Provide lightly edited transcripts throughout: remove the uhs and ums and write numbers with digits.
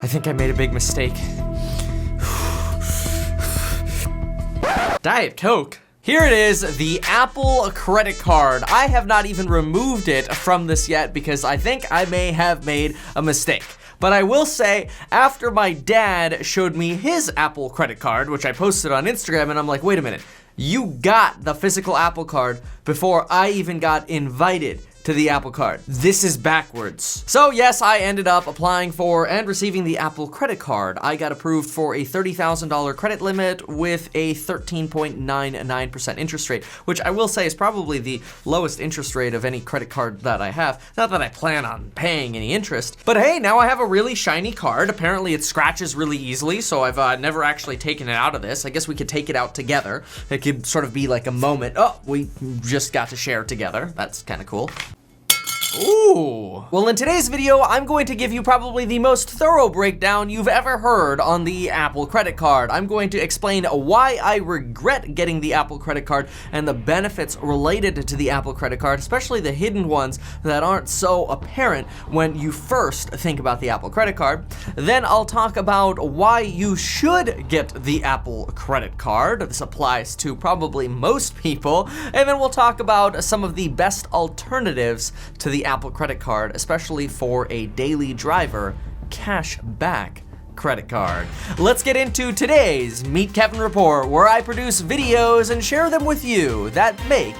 I think I made a big mistake. Diet Coke. Here it is, the Apple credit card. I have not even removed it from this yet because I think I may have made a mistake. But I will say, after my dad showed me his Apple credit card, which I posted on Instagram, and I'm like, wait a minute, you got the physical Apple card before I even got invited to the Apple card. This is backwards. So yes, I ended up applying for and receiving the Apple credit card. I got approved for a $30,000 credit limit with a 13.99% interest rate, which I will say is probably the lowest interest rate of any credit card that I have. Not that I plan on paying any interest, but hey, now I have a really shiny card. Apparently it scratches really easily, so I've never actually taken it out of this. I guess we could take it out together. It could sort of be like a moment. Oh, we just got to share together. That's kind of cool. Ooh. Well, in today's video, I'm going to give you probably the most thorough breakdown you've ever heard on the Apple credit card. I'm going to explain why I regret getting the Apple credit card and the benefits related to the Apple credit card, especially the hidden ones that aren't so apparent when you first think about the Apple credit card. Then I'll talk about why you should get the Apple credit card. This applies to probably most people. And then we'll talk about some of the best alternatives to the Apple credit card, especially for a daily driver cash back credit card. Let's get into today's Meet Kevin Report, where I produce videos and share them with you that make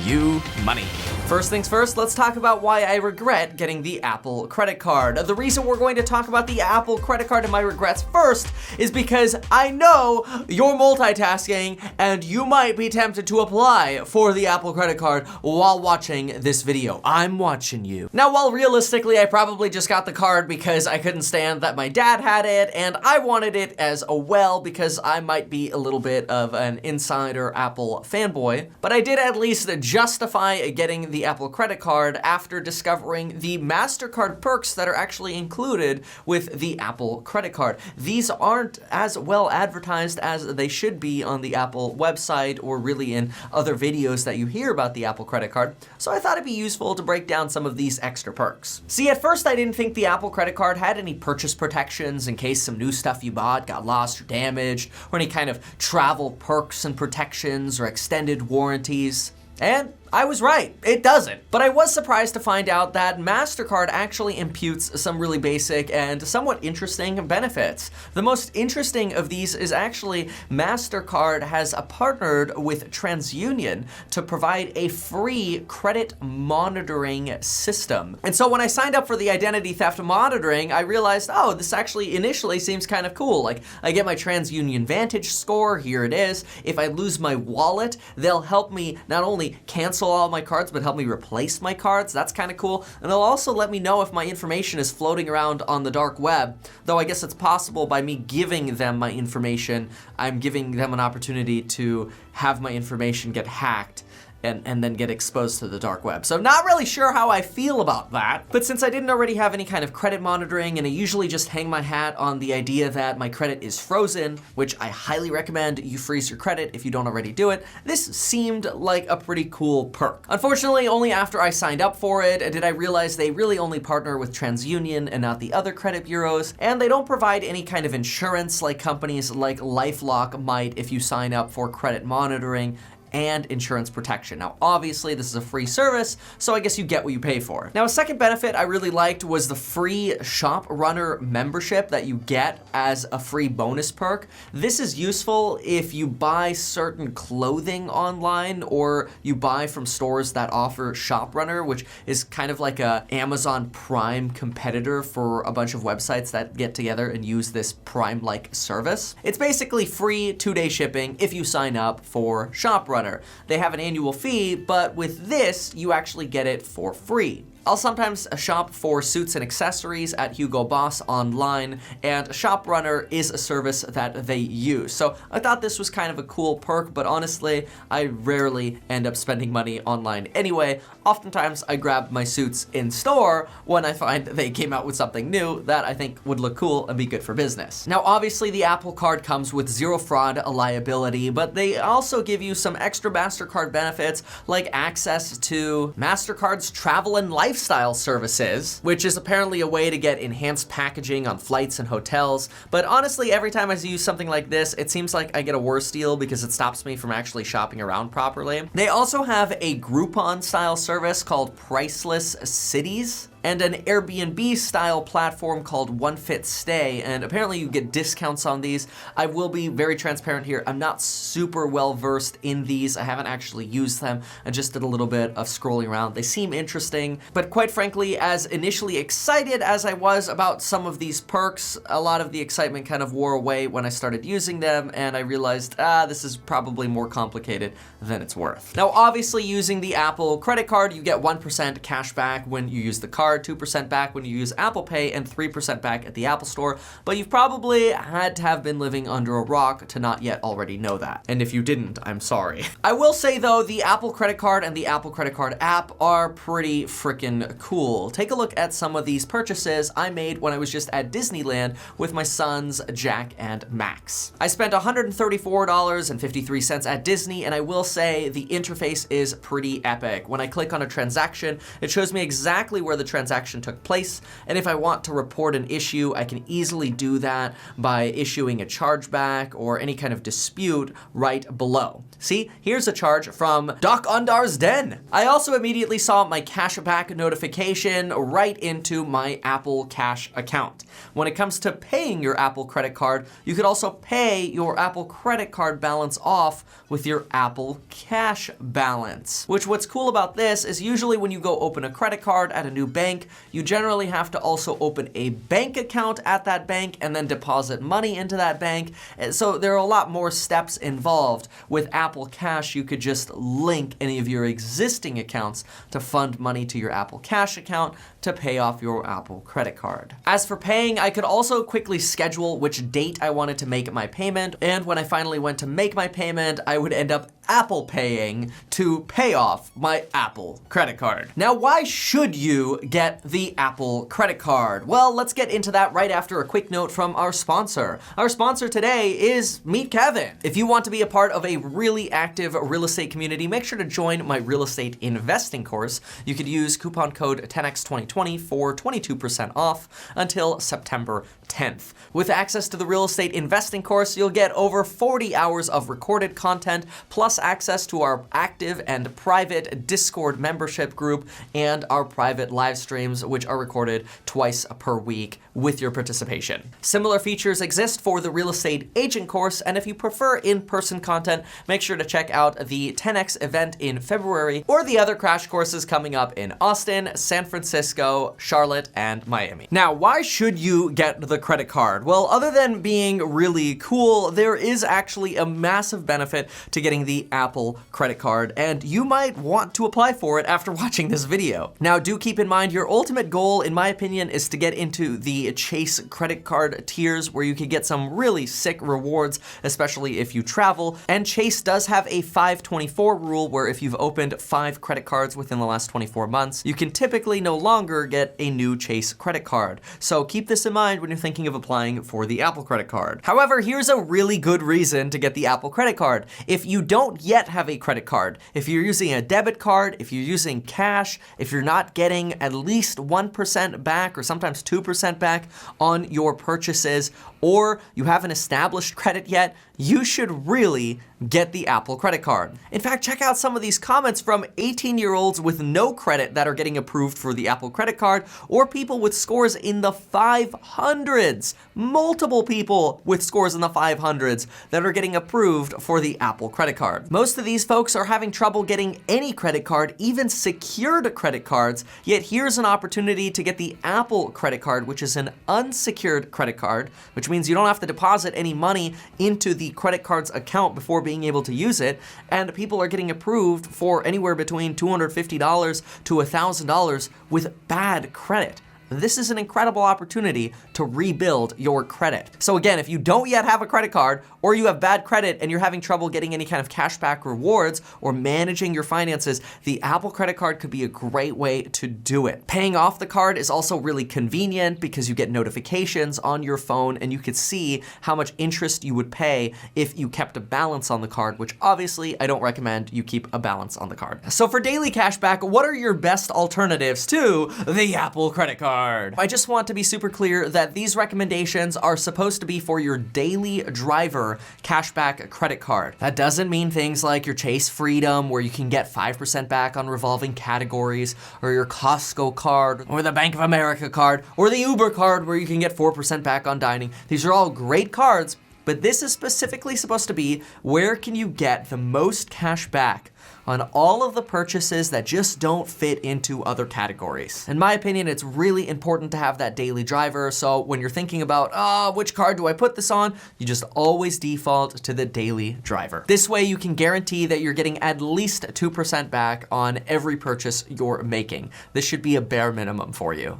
you money. First things first, let's talk about why I regret getting the Apple credit card. The reason we're going to talk about the Apple credit card and my regrets first is because I know you're multitasking and you might be tempted to apply for the Apple credit card while watching this video. I'm watching you. Now, while realistically, I probably just got the card because I couldn't stand that my dad had it and I wanted it as well because I might be a little bit of an insider Apple fanboy, but I did at least justify getting the Apple credit card after discovering the MasterCard Perks that are actually included with the Apple credit card. These aren't as well advertised as they should be on the Apple website or really in other videos that you hear about the Apple credit card, so I thought it'd be useful to break down some of these extra perks. See, at first I didn't think the Apple credit card had any purchase protections in case some new stuff you bought got lost or damaged, or any kind of travel perks and protections or extended warranties. And I was right, it doesn't. But I was surprised to find out that MasterCard actually imputes some really basic and somewhat interesting benefits. The most interesting of these is actually MasterCard has partnered with TransUnion to provide a free credit monitoring system. And so when I signed up for the identity theft monitoring, I realized, oh, this actually initially seems kind of cool. Like, I get my TransUnion Vantage score, here it is. If I lose my wallet, they'll help me not only cancel all my cards, but help me replace my cards. That's kind of cool. And they'll also let me know if my information is floating around on the dark web, though I guess it's possible by me giving them my information, I'm giving them an opportunity to have my information get hacked and then get exposed to the dark web. So not really sure how I feel about that, but since I didn't already have any kind of credit monitoring and I usually just hang my hat on the idea that my credit is frozen, which I highly recommend you freeze your credit if you don't already do it, this seemed like a pretty cool perk. Unfortunately, only after I signed up for it did I realize they really only partner with TransUnion and not the other credit bureaus, and they don't provide any kind of insurance like companies like LifeLock might if you sign up for credit monitoring and insurance protection. Now, obviously, this is a free service, so I guess you get what you pay for. Now, a second benefit I really liked was the free Shop Runner membership that you get as a free bonus perk. This is useful if you buy certain clothing online or you buy from stores that offer Shop Runner, which is kind of like a Amazon Prime competitor for a bunch of websites that get together and use this Prime-like service. It's basically free 2-day shipping if you sign up for Shop Runner. They have an annual fee, but with this, you actually get it for free. I'll sometimes shop for suits and accessories at Hugo Boss online, and Shop Runner is a service that they use. So I thought this was kind of a cool perk, but honestly, I rarely end up spending money online anyway. Oftentimes, I grab my suits in store when I find they came out with something new that I think would look cool and be good for business. Now, obviously, the Apple Card comes with zero fraud liability, but they also give you some extra MasterCard benefits like access to MasterCard's travel and life lifestyle services, which is apparently a way to get enhanced packaging on flights and hotels. But honestly, every time I use something like this, it seems like I get a worse deal because it stops me from actually shopping around properly. They also have a Groupon style service called Priceless Cities, and an Airbnb style platform called One Fit Stay, and apparently you get discounts on these. I will be very transparent here. I'm not super well versed in these. I haven't actually used them. I just did a little bit of scrolling around. They seem interesting, but quite frankly, as initially excited as I was about some of these perks, a lot of the excitement kind of wore away when I started using them, and I realized, this is probably more complicated than it's worth. Now, obviously, using the Apple credit card, you get 1% cash back when you use the card, 2% back when you use Apple Pay, and 3% back at the Apple Store, but you've probably had to have been living under a rock to not yet already know that. And if you didn't, I'm sorry. I will say though, the Apple credit card and the Apple credit card app are pretty freaking cool. Take a look at some of these purchases I made when I was just at Disneyland with my sons, Jack and Max. I spent $134.53 at Disney, and I will say the interface is pretty epic. When I click on a transaction, it shows me exactly where the transaction took place, and if I want to report an issue, I can easily do that by issuing a chargeback or any kind of dispute right below. See, here's a charge from Doc Undar's Den. I also immediately saw my cashback notification right into my Apple Cash account. When it comes to paying your Apple credit card, you could also pay your Apple credit card balance off with your Apple Cash balance. What's cool about this is usually when you go open a credit card at a new bank, you generally have to also open a bank account at that bank and then deposit money into that bank. So there are a lot more steps involved. With Apple Cash, you could just link any of your existing accounts to fund money to your Apple Cash account to pay off your Apple credit card. As for paying, I could also quickly schedule which date I wanted to make my payment, and when I finally went to make my payment, I would end up Apple Paying to pay off my Apple credit card. Now, why should you get the Apple credit card? Well, let's get into that right after a quick note from our sponsor. Our sponsor today is Meet Kevin. If you want to be a part of a really active real estate community, make sure to join my real estate investing course. You could use coupon code 10x2020 for 22% off until September 10th. With access to the real estate investing course, you'll get over 40 hours of recorded content, plus access to our active and private Discord membership group and our private live streams, which are recorded twice per week with your participation. Similar features exist for the real estate agent course, and if you prefer in-person content, make sure to check out the 10X event in February or the other crash courses coming up in Austin, San Francisco, Charlotte, and Miami. Now, why should you get the credit card? Well, other than being really cool, there is actually a massive benefit to getting the Apple credit card, and you might want to apply for it after watching this video. Now, do keep in mind your ultimate goal, in my opinion, is to get into the Chase credit card tiers where you can get some really sick rewards, especially if you travel. And Chase does have a 524 rule where if you've opened 5 credit cards within the last 24 months, you can typically no longer get a new Chase credit card. So keep this in mind when you're thinking of applying for the Apple credit card. However, here's a really good reason to get the Apple credit card. If you don't yet have a credit card, if you're using a debit card, if you're using cash, if you're not getting at least 1% back or sometimes 2% back on your purchases, or you haven't established credit yet, you should really get the Apple credit card. In fact, check out some of these comments from 18-year-olds with no credit that are getting approved for the Apple credit card, or people with scores in the 500s. Multiple people with scores in the 500s that are getting approved for the Apple credit card. Most of these folks are having trouble getting any credit card, even secured credit cards, yet here's an opportunity to get the Apple credit card, which is an unsecured credit card, which means you don't have to deposit any money into the credit card's account before being able to use it, and people are getting approved for anywhere between $250 to $1,000 with bad credit. this is an incredible opportunity to rebuild your credit. So again, if you don't yet have a credit card, or you have bad credit and you're having trouble getting any kind of cashback rewards or managing your finances, the Apple credit card could be a great way to do it. Paying off the card is also really convenient because you get notifications on your phone and you could see how much interest you would pay if you kept a balance on the card, which obviously I don't recommend you keep a balance on the card. So for daily cashback, what are your best alternatives to the Apple credit card? I just want to be super clear that these recommendations are supposed to be for your daily driver cashback credit card. That doesn't mean things like your Chase Freedom, where you can get 5% back on revolving categories, or your Costco card, or the Bank of America card, or the Uber card, where you can get 4% back on dining. These are all great cards, but this is specifically supposed to be where can you get the most cash back on all of the purchases that just don't fit into other categories. In my opinion, it's really important to have that daily driver, so when you're thinking about, which card do I put this on, you just always default to the daily driver. This way you can guarantee that you're getting at least 2% back on every purchase you're making. This should be a bare minimum for you.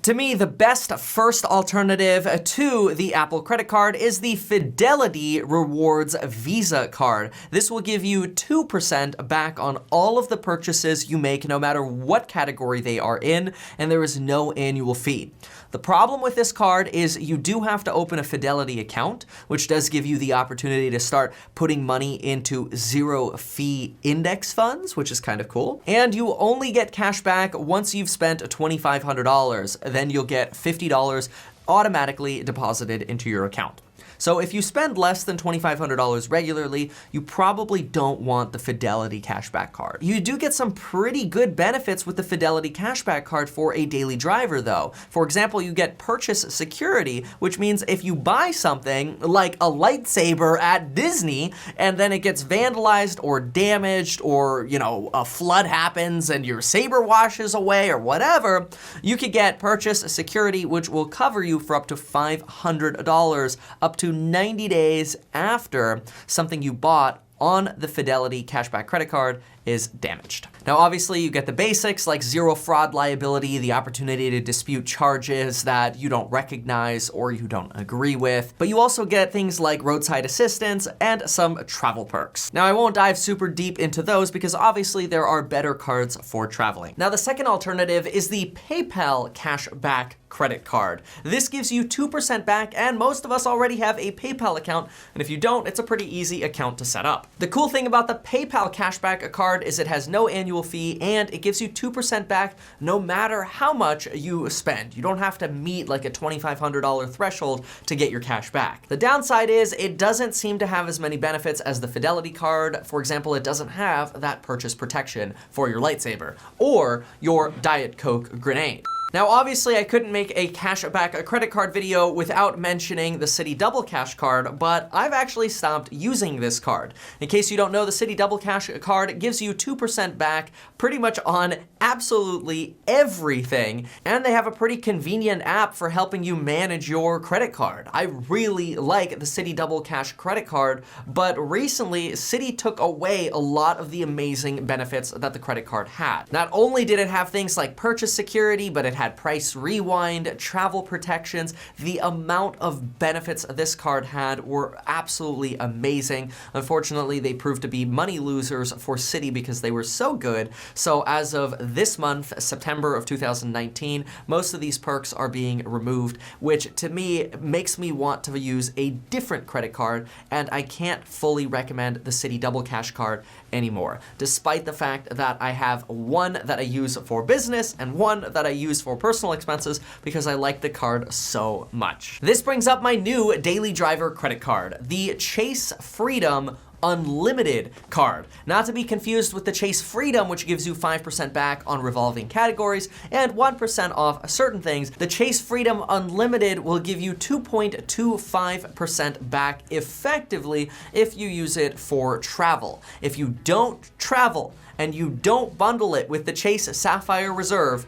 To me, the best first alternative to the Apple credit card is the Fidelity Rewards Visa card. This will give you 2% back on all of the purchases you make, no matter what category they are in, and there is no annual fee. The problem with this card is you do have to open a Fidelity account, which does give you the opportunity to start putting money into zero-fee index funds, which is kind of cool. And you only get cash back once you've spent $2,500. Then you'll get $50 automatically deposited into your account. So if you spend less than $2,500 regularly, you probably don't want the Fidelity cashback card. You do get some pretty good benefits with the Fidelity cashback card for a daily driver though. For example, you get purchase security, which means if you buy something like a lightsaber at Disney and then it gets vandalized or damaged, or a flood happens and your saber washes away or whatever, you could get purchase security, which will cover you for up to $500 up to 90 days after something you bought on the Fidelity cashback credit card is damaged. Now, obviously, you get the basics like zero fraud liability, the opportunity to dispute charges that you don't recognize or you don't agree with, but you also get things like roadside assistance and some travel perks. Now, I won't dive super deep into those because obviously there are better cards for traveling. Now, the second alternative is the PayPal cashback credit card. This gives you 2% back, and most of us already have a PayPal account, and if you don't, it's a pretty easy account to set up. The cool thing about the PayPal cashback card is it has no annual fee and it gives you 2% back no matter how much you spend. You don't have to meet like a $2,500 threshold to get your cash back. The downside is it doesn't seem to have as many benefits as the Fidelity card. For example, it doesn't have that purchase protection for your lightsaber or your Diet Coke grenade. Now, obviously, I couldn't make a cashback credit card video without mentioning the Citi Double Cash card, but I've actually stopped using this card. In case you don't know, the Citi Double Cash card gives you 2% back pretty much on absolutely everything, and they have a pretty convenient app for helping you manage your credit card. I really like the Citi Double Cash credit card, but recently, Citi took away a lot of the amazing benefits that the credit card had. Not only did it have things like purchase security, but it had price rewind, travel protections. The amount of benefits this card had were absolutely amazing. Unfortunately, they proved to be money losers for Citi because they were so good. So as of this month, September of 2019, most of these perks are being removed, which to me makes me want to use a different credit card, and I can't fully recommend the Citi Double Cash card anymore, despite the fact that I have one that I use for business and one that I use for personal expenses because I like the card so much. This brings up my new daily driver credit card, the Chase Freedom Unlimited card. Not to be confused with the Chase Freedom, which gives you 5% back on revolving categories and 1% off certain things. The Chase Freedom Unlimited will give you 2.25% back effectively if you use it for travel. If you don't travel and you don't bundle it with the Chase Sapphire Reserve,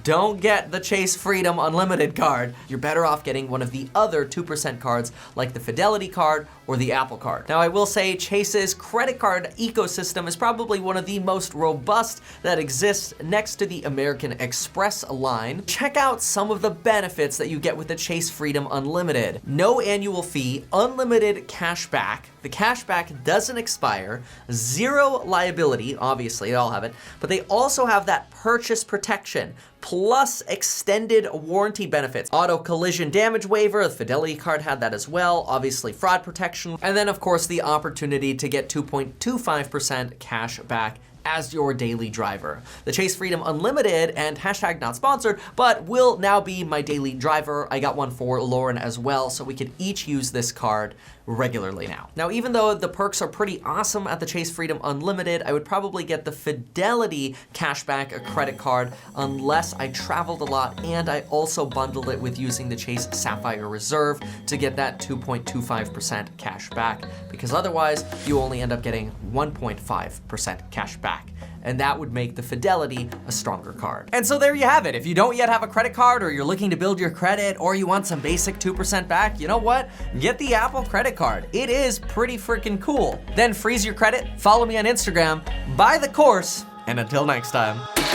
don't get the Chase Freedom Unlimited card. You're better off getting one of the other 2% cards like the Fidelity card or the Apple card. Now, I will say Chase's credit card ecosystem is probably one of the most robust that exists next to the American Express line. Check out some of the benefits that you get with the Chase Freedom Unlimited. No annual fee, unlimited cash back. The cash back doesn't expire, zero liability, obviously, they all have it, but they also have that purchase protection, plus extended warranty benefits. Auto collision damage waiver, the Fidelity card had that as well, obviously fraud protection, and then of course the opportunity to get 2.25% cash back as your daily driver. The Chase Freedom Unlimited, and hashtag not sponsored, but will now be my daily driver. I got one for Lauren as well, so we could each use this card regularly now. Now, even though the perks are pretty awesome at the Chase Freedom Unlimited, I would probably get the Fidelity cashback credit card unless I traveled a lot and I also bundled it with using the Chase Sapphire Reserve to get that 2.25% cash back, because otherwise you only end up getting 1.5% cash back. And that would make the Fidelity a stronger card. And so there you have it. If you don't yet have a credit card, or you're looking to build your credit, or you want some basic 2% back, you know what? Get the Apple credit card. It is pretty freaking cool. Then freeze your credit, follow me on Instagram, buy the course, and until next time.